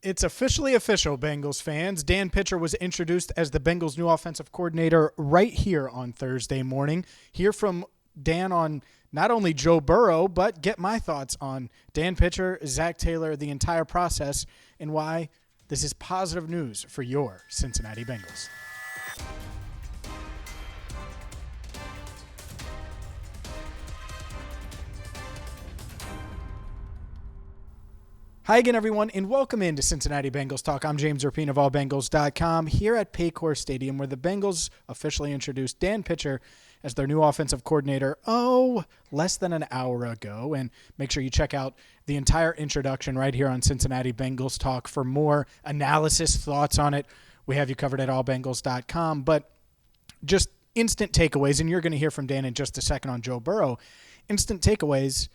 It's officially official, Bengals fans. Dan Pitcher was introduced as the Bengals' new offensive coordinator right here on Thursday morning. Hear from Dan on not only Joe Burrow, but get my thoughts on Dan Pitcher, Zach Taylor, the entire process, and why this is positive news for your Cincinnati Bengals. Hi again, everyone, and welcome into Cincinnati Bengals Talk. I'm James Rapien of allbengals.com here at Paycor Stadium, where the Bengals officially introduced Dan Pitcher as their new offensive coordinator, less than an hour ago. And make sure you check out the entire introduction right here on Cincinnati Bengals Talk for more analysis, thoughts on it. We have you covered at allbengals.com. But just instant takeaways, and you're going to hear from Dan in just a second on Joe Burrow. Instant takeaways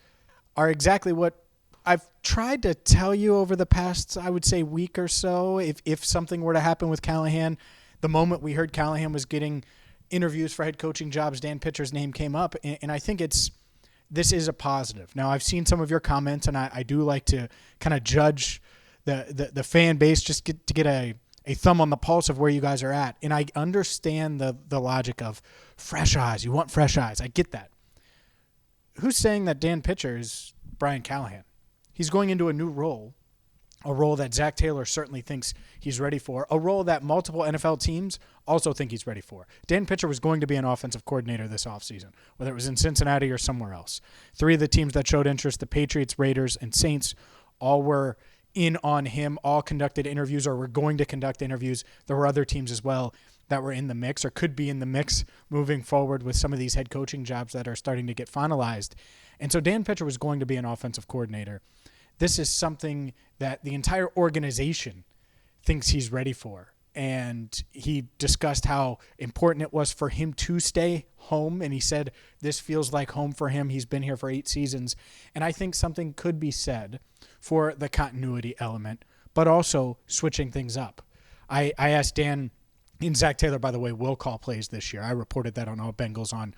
are exactly what I've tried to tell you over the past, I would say, week or so. If something were to happen with Callahan, the moment we heard Callahan was getting interviews for head coaching jobs, Dan Pitcher's name came up, and I think this is a positive. Now, I've seen some of your comments, and I do like to kind of judge the fan base, just to get a thumb on the pulse of where you guys are at. And I understand the logic of fresh eyes. You want fresh eyes. I get that. Who's saying that Dan Pitcher is Brian Callahan? He's going into a new role, a role that Zach Taylor certainly thinks he's ready for, a role that multiple NFL teams also think he's ready for. Dan Pitcher was going to be an offensive coordinator this offseason, whether it was in Cincinnati or somewhere else. Three of the teams that showed interest, the Patriots, Raiders, and Saints, all were in on him, all conducted interviews or were going to conduct interviews. There were other teams as well that were in the mix or could be in the mix moving forward with some of these head coaching jobs that are starting to get finalized. And so Dan Pitcher was going to be an offensive coordinator. This is something that the entire organization thinks he's ready for. And he discussed how important it was for him to stay home. And he said this feels like home for him. He's been here for 8 seasons. And I think something could be said for the continuity element, but also switching things up. I asked Dan, and Zach Taylor, by the way, will call plays this year. I reported that on All Bengals on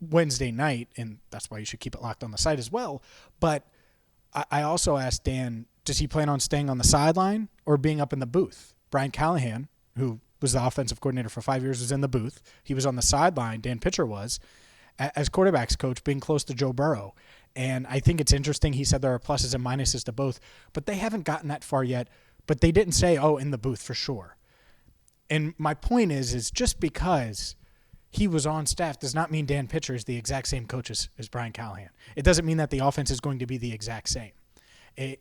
Wednesday night, and that's why you should keep it locked on the site as well. But I also asked Dan, does he plan on staying on the sideline or being up in the booth? Brian Callahan, who was the offensive coordinator for 5 years, was in the booth. He was on the sideline, Dan Pitcher was, as quarterback's coach, being close to Joe Burrow. And I think it's interesting. He said there are pluses and minuses to both, but they haven't gotten that far yet. But they didn't say, in the booth for sure. And my point is just because he was on staff does not mean Dan Pitcher is the exact same coach as Brian Callahan. It doesn't mean that the offense is going to be the exact same.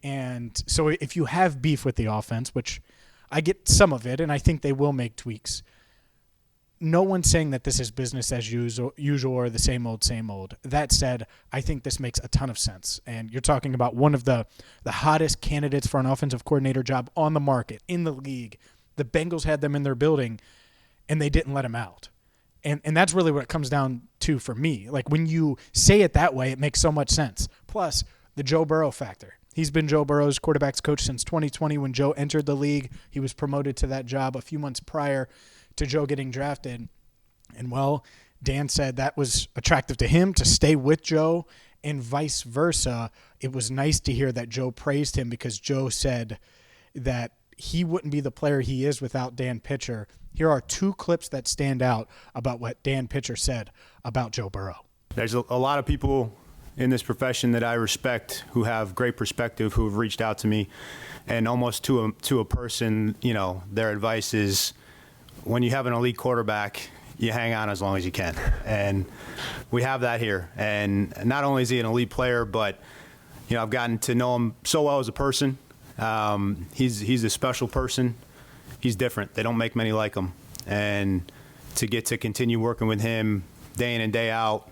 And so if you have beef with the offense, which I get some of it, and I think they will make tweaks, no one's saying that this is business as usual or the same old. That said, I think this makes a ton of sense. And you're talking about one of the hottest candidates for an offensive coordinator job on the market, in the league. The Bengals had them in their building, and they didn't let him out. And that's really what it comes down to for me. Like, when you say it that way, it makes so much sense. Plus, the Joe Burrow factor. He's been Joe Burrow's quarterback's coach since 2020 when Joe entered the league. He was promoted to that job a few months prior to Joe getting drafted. And, Dan said that was attractive to him to stay with Joe, and vice versa. It was nice to hear that Joe praised him because Joe said that he wouldn't be the player he is without Dan Pitcher. Here are 2 clips that stand out about what Dan Pitcher said about Joe Burrow. There's a lot of people in this profession that I respect who have great perspective, who have reached out to me, and almost to a person, their advice is, when you have an elite quarterback, you hang on as long as you can. And we have that here. And not only is he an elite player, but I've gotten to know him so well as a person. He's a special person. He's different. They don't make many like him. And to get to continue working with him day in and day out,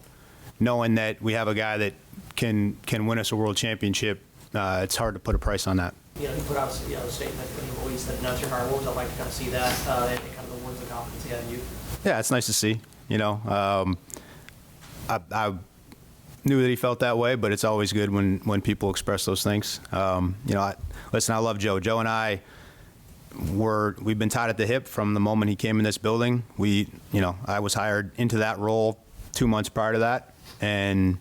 knowing that we have a guy that can win us a world championship, it's hard to put a price on that. He put out a statement when he released that announced your hire. What was it like to kind of see that and kind of the words of confidence he had in you? Yeah, it's nice to see. I knew that he felt that way, but it's always good when people express those things. Listen, I love Joe. Joe and I we've been tied at the hip from the moment he came in this building. I was hired into that role 2 months prior to that, and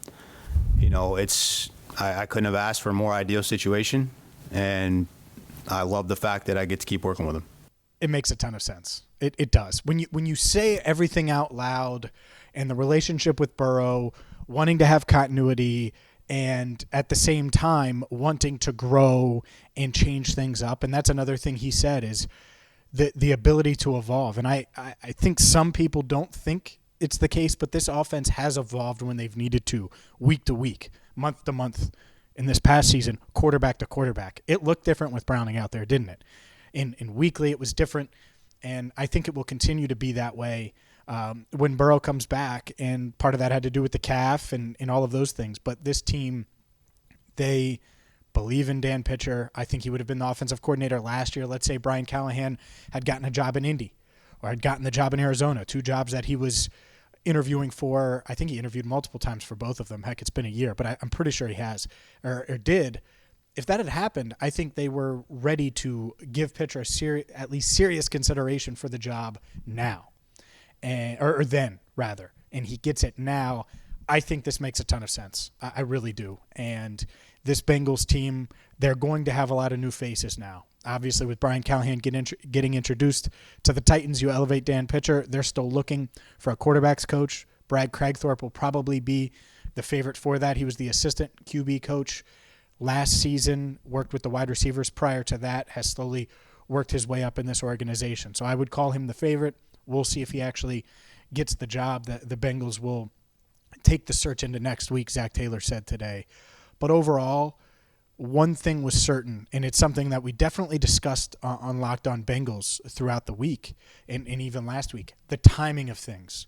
I couldn't have asked for a more ideal situation. And I love the fact that I get to keep working with him. It makes a ton of sense. It does. When you say everything out loud and the relationship with Burrow, wanting to have continuity and at the same time wanting to grow and change things up. And that's another thing he said is the ability to evolve. And I think some people don't think it's the case, but this offense has evolved when they've needed to, week to week, month to month. In this past season, quarterback to quarterback. It looked different with Browning out there, didn't it? In weekly, it was different, and I think it will continue to be that way when Burrow comes back, and part of that had to do with the calf and all of those things. But this team, they believe in Dan Pitcher. I think he would have been the offensive coordinator last year. Let's say Brian Callahan had gotten a job in Indy or had gotten the job in Arizona, 2 jobs that he was interviewing for. I think he interviewed multiple times for both of them. Heck, it's been a year, but I'm pretty sure he has or did. If that had happened, I think they were ready to give Pitcher at least serious consideration for the job now, or then rather, and he gets it now. I think this makes a ton of sense. I really do. And this Bengals team, they're going to have a lot of new faces now. Obviously, with Brian Callahan getting introduced to the Titans, you elevate Dan Pitcher. They're still looking for a quarterbacks coach. Brad Cragthorpe will probably be the favorite for that. He was the assistant QB coach last season, worked with the wide receivers prior to that, has slowly worked his way up in this organization. So I would call him the favorite. We'll see if he actually gets the job. The Bengals will take the search into next week, Zach Taylor said today. But overall, one thing was certain, and it's something that we definitely discussed on Locked On Bengals throughout the week and even last week, the timing of things.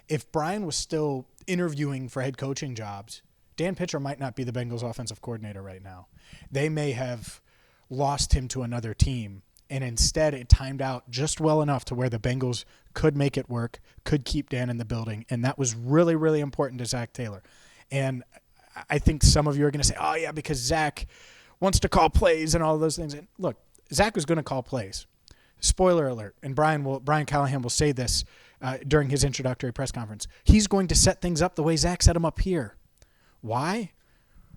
If Brian was still interviewing for head coaching jobs, Dan Pitcher might not be the Bengals offensive coordinator right now. They may have lost him to another team, and instead it timed out just well enough to where the Bengals could make it work, could keep Dan in the building, and that was really, really important to Zach Taylor. And I think some of you are going to say, oh, yeah, because Zach wants to call plays and all of those things. And look, Zach was going to call plays. Spoiler alert, and Brian Callahan will say this during his introductory press conference. He's going to set things up the way Zach set them up here. Why?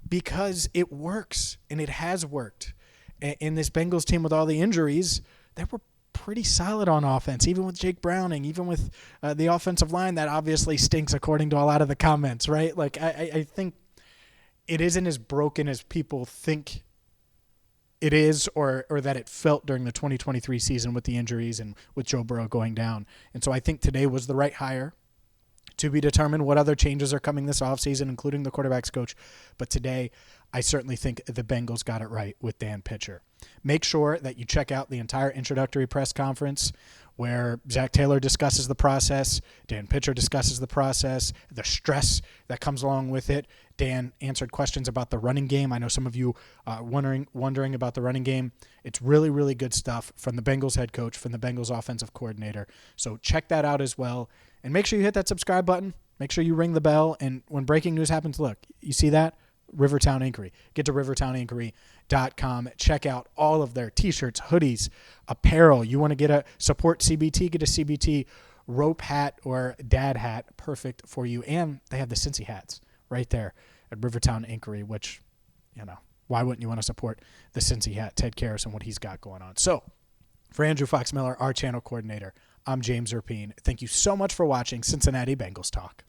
Because it works, and it has worked. In this Bengals team with all the injuries, they were pretty solid on offense, even with Jake Browning, even with the offensive line that obviously stinks according to a lot of the comments, right? Like I think it isn't as broken as people think it is or that it felt during the 2023 season with the injuries and with Joe Burrow going down. And so I think today was the right hire. To be determined what other changes are coming this offseason, including the quarterback's coach. But today, I certainly think the Bengals got it right with Dan Pitcher. Make sure that you check out the entire introductory press conference where Zach Taylor discusses the process, Dan Pitcher discusses the process, the stress that comes along with it. Dan answered questions about the running game. I know some of you are wondering about the running game. It's really, really good stuff from the Bengals head coach, from the Bengals offensive coordinator. So check that out as well. And make sure you hit that subscribe button. Make sure you ring the bell. And when breaking news happens, look, you see that? Rivertown Inkery. Get to rivertowninkery.com. Check out all of their t-shirts, hoodies, apparel. You want to get a support CBT, get a CBT rope hat or dad hat. Perfect for you. And they have the Cincy hats right there at Rivertown Inkery, which, why wouldn't you want to support the Cincy hat, Ted Karras, and what he's got going on? So for Andrew Fox Miller, our channel coordinator, I'm James Rapien. Thank you so much for watching Cincinnati Bengals Talk.